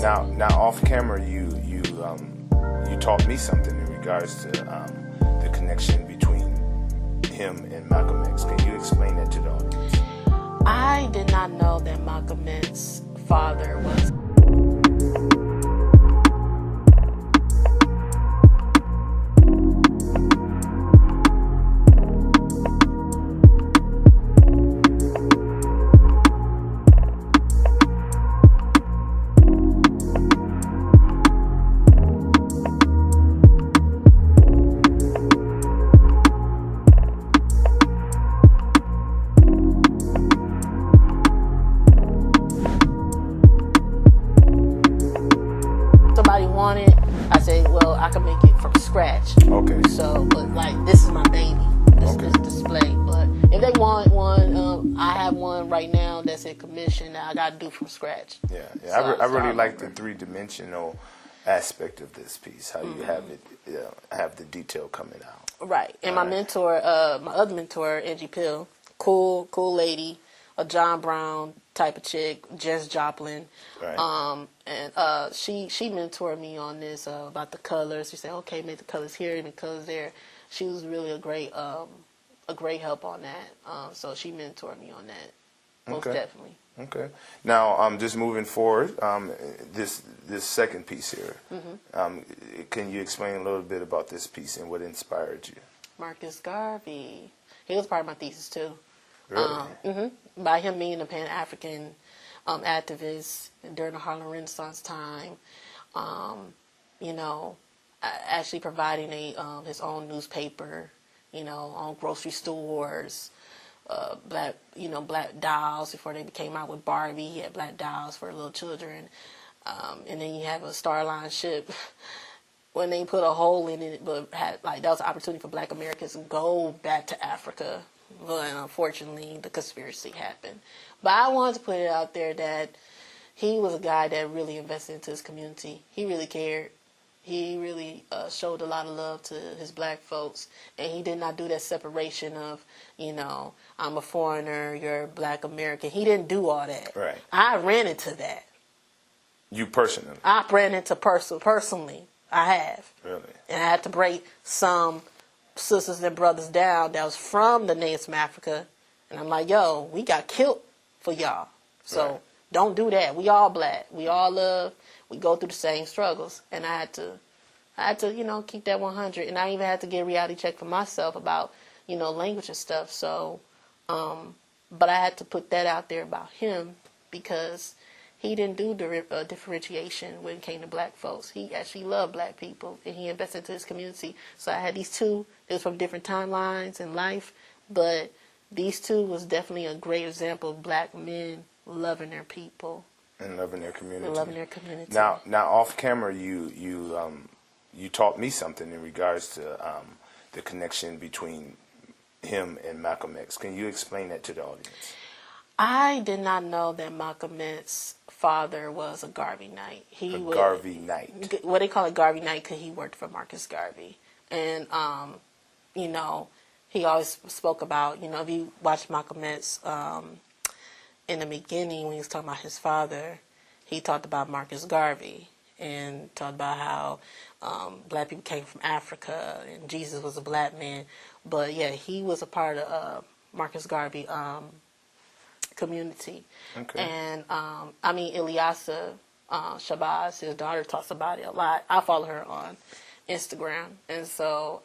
Now off camera, you taught me something in regards to the connection between him and Malcolm X. Can you explain that to the audience? I did not know that Malcolm X's father was. Wanted, I say, well, I can make it from scratch. Okay. So, but like, this is my baby, this display. But if they want one, I have one right now that's in commission that I got to do from scratch. Yeah. I really like the three-dimensional aspect of this piece. How you have it, have the detail coming out. Right. And my mentor, my other mentor, Angie Pill, cool lady, a John Brown type of chick, Jess Joplin. Right. And she mentored me on this about the colors. She said, "Okay, make the colors here and the colors there." She was really a great help on that. So she mentored me on that, most definitely. Okay. Now, just moving forward, this second piece here. Can you explain a little bit about this piece and what inspired you? Marcus Garvey. He was part of my thesis too. Really? By him being a Pan-African activist during the Harlem Renaissance time, actually providing his own newspaper, on grocery stores, black dolls before they came out with Barbie. He had black dolls for little children, and then you have a Starline ship. When they put a hole in it, but that was an opportunity for Black Americans to go back to Africa. But unfortunately, the conspiracy happened. But I wanted to put it out there that he was a guy that really invested into his community. He really cared. He really showed a lot of love to his black folks. And he did not do that separation of, I'm a foreigner, you're a Black American. He didn't do all that. Right. I ran into that. You personally? I ran into personally. I have. Really? And I had to break some sisters and brothers down that was from the natives from Africa, and I'm like, yo, we got killed for y'all, so don't do that. We all black, we all love, we go through the same struggles, and I had to keep that 100, and I even had to get a reality check for myself about language and stuff. So but I had to put that out there about him because he didn't do differentiation when it came to black folks. He actually loved black people, and he invested into his community. So I had these two. It was from different timelines in life, but these two was definitely a great example of black men loving their people. And loving their community. And loving their community. Now off camera, you taught me something in regards to the connection between him and Malcolm X. Can you explain that to the audience? I did not know that Malcolm X's father was a Garvey Knight. Garvey Knight. What they call it Garvey Knight because he worked for Marcus Garvey. And, he always spoke about, if you watch Malcolm X in the beginning when he was talking about his father, he talked about Marcus Garvey and talked about how black people came from Africa and Jesus was a black man. But, yeah, he was a part of Marcus Garvey community. Okay. And Ilyasa Shabazz, his daughter, talks about it a lot. I follow her on Instagram, and so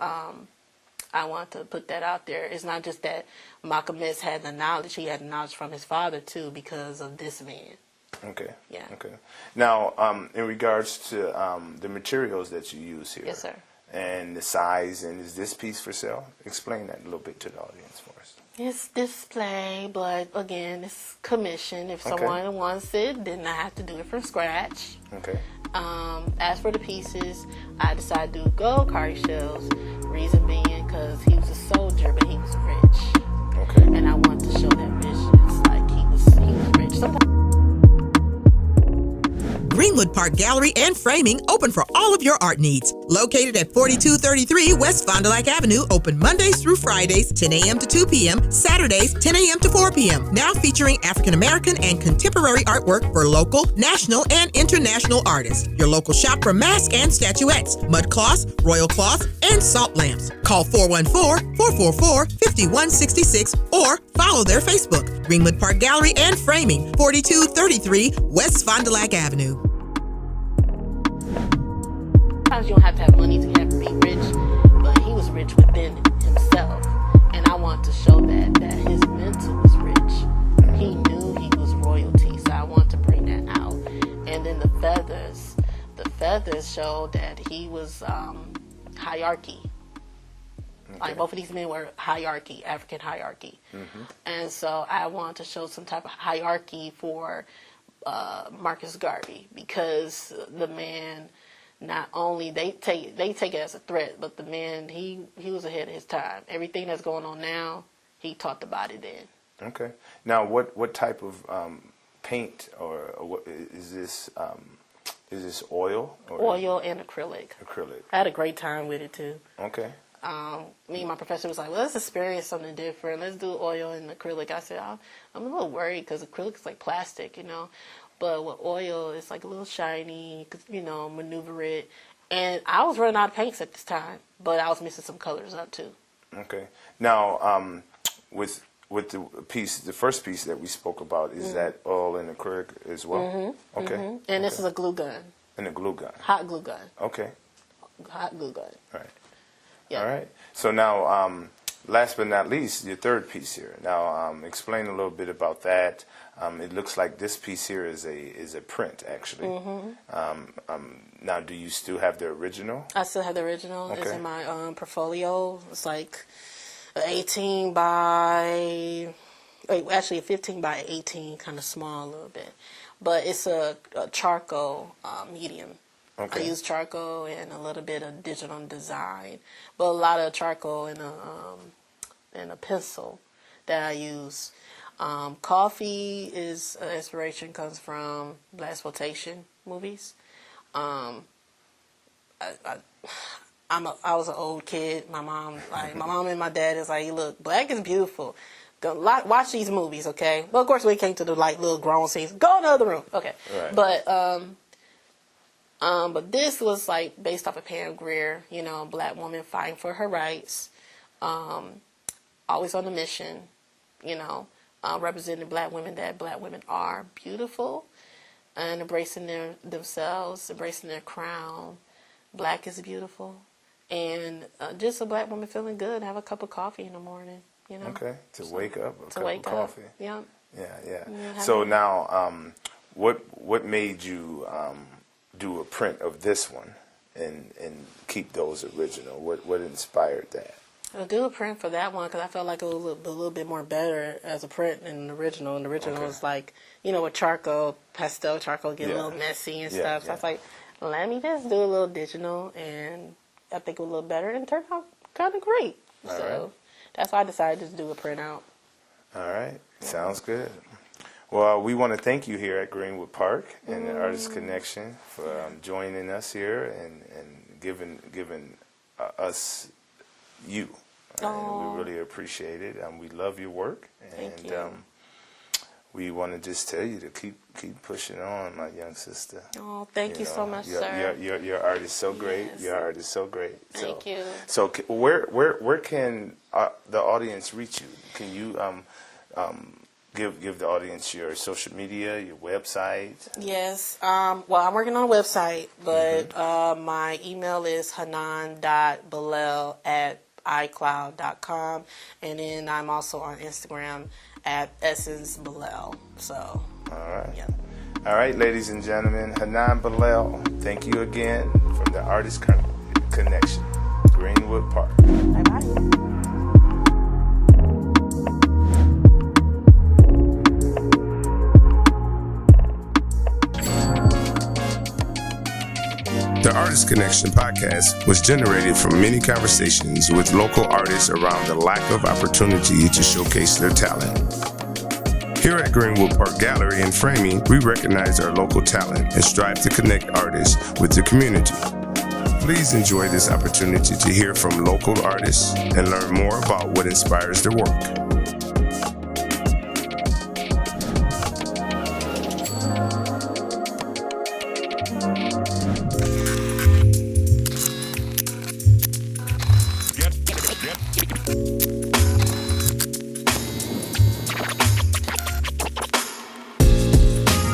I want to put that out there. It's not just that Malcolm X had the knowledge; he had the knowledge from his father too, because of this man. Okay. Yeah. Okay. Now, in regards to the materials that you use here, yes, sir, and the size, and is this piece for sale? Explain that a little bit to the audience for us. It's display, but again, it's commission. If someone wants it, then I have to do it from scratch. Okay. As for the pieces, I decided to do gold card shells. Reason being, because he was a soldier, but he was rich. Okay. And I wanted to show that richness, like he was rich. Sometimes Greenwood Park Gallery and Framing, open for all of your art needs. Located at 4233 West Fond du Lac Avenue, open Mondays through Fridays, 10 a.m. to 2 p.m., Saturdays, 10 a.m. to 4 p.m. Now featuring African American and contemporary artwork for local, national, and international artists. Your local shop for masks and statuettes, mud cloths, royal cloths, and salt lamps. Call 414-444-5166 or follow their Facebook. Greenwood Park Gallery and Framing, 4233 West Fond du Lac Avenue. Sometimes you don't have to have money to be rich, but he was rich within himself. And I want to show that his mental was rich. He knew he was royalty, so I want to bring that out. And then the feathers showed that he was hierarchy. Okay. Like both of these men were hierarchy, African hierarchy. Mm-hmm. And so I want to show some type of hierarchy for Marcus Garvey, because the man, not only they take it as a threat, but the man, he was ahead of his time. Everything that's going on now, he talked about it then. Okay. Now, what type of paint or what is this? Is this oil? Oil and acrylic. Acrylic. I had a great time with it too. Okay. Me and my professor was like, well, let's experience something different. Let's do oil and acrylic. I said, I'm a little worried because acrylic is like plastic, But with oil, it's like a little shiny, maneuver it. And I was running out of paints at this time, but I was missing some colors up too. Okay. Now, with the first piece that we spoke about, is that oil and acrylic as well? Mm-hmm. Okay. And this is a glue gun. And a glue gun. Hot glue gun. Okay. Hot glue gun. All right. Yeah. All right. So now, last but not least, your third piece here. Now, explain a little bit about that. It looks like this piece here is a print, actually. Mm-hmm. Now, do you still have the original? I still have the original. Okay. It's in my portfolio. It's like 18 by, actually 15 by 18, kind of small a little bit. But it's a charcoal medium. Okay. I use charcoal and a little bit of digital design, but a lot of charcoal and a pencil that I use. Coffee is inspiration comes from Black exploitation movies. I was an old kid. My mom and my dad is like, look, black is beautiful. Go watch these movies, okay? But of course, when it came to the little grown scenes, go in the other room, okay? Right. But this was like based off of Pam Grier, a black woman fighting for her rights, always on a mission, representing black women, that black women are beautiful and embracing themselves, embracing their crown. Black is beautiful, and just a black woman feeling good, have a cup of coffee in the morning, Okay, to wake up, a cup of coffee. Yeah. Yeah. So now, what made you do a print of this one and keep those original? What inspired that? I'll do a print for that one because I felt like it was a little bit more better as a print than the original. And the original was like, with charcoal, pastel charcoal, get a little messy and stuff. So I was like, let me just do a little digital, and I think it was a little better, and it turned out kind of great. That's why I decided to do a print out. All right. Sounds good. Well, we want to thank you here at Greenwood Park and the Artist Connection for joining us here and giving us you. And we really appreciate it. We love your work, and we want to just tell you to keep pushing on, my young sister. Oh, thank you so much, sir. Your art is so great. Yes. Your art is so great. Thank you. So where can the audience reach you? Can you give the audience your social media, your website? Yes. Well, I'm working on a website, but my email is hanaan.bilal@icloud.com, and then I'm also on Instagram at EssenceBilal. So. All right. Yeah. All right, ladies and gentlemen, Hannaan Bilal, thank you again from the Artist Connection, Greenwood Park. Bye-bye. The Artist Connection podcast was generated from many conversations with local artists around the lack of opportunity to showcase their talent. Here at Greenwood Park Gallery and Framing, we recognize our local talent and strive to connect artists with the community. Please enjoy this opportunity to hear from local artists and learn more about what inspires their work.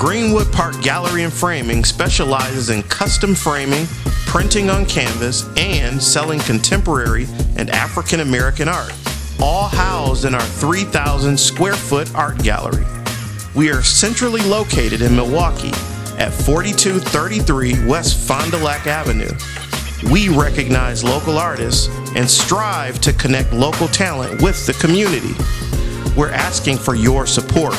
Greenwood Park Gallery and Framing specializes in custom framing, printing on canvas, and selling contemporary and African American art, all housed in our 3,000 square foot art gallery. We are centrally located in Milwaukee at 4233 West Fond du Lac Avenue. We recognize local artists and strive to connect local talent with the community. We're asking for your support.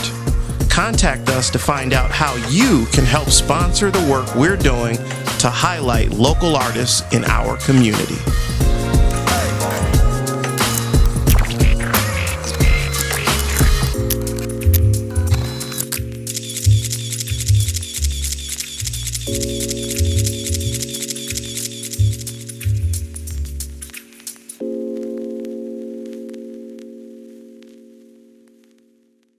Contact us to find out how you can help sponsor the work we're doing to highlight local artists in our community.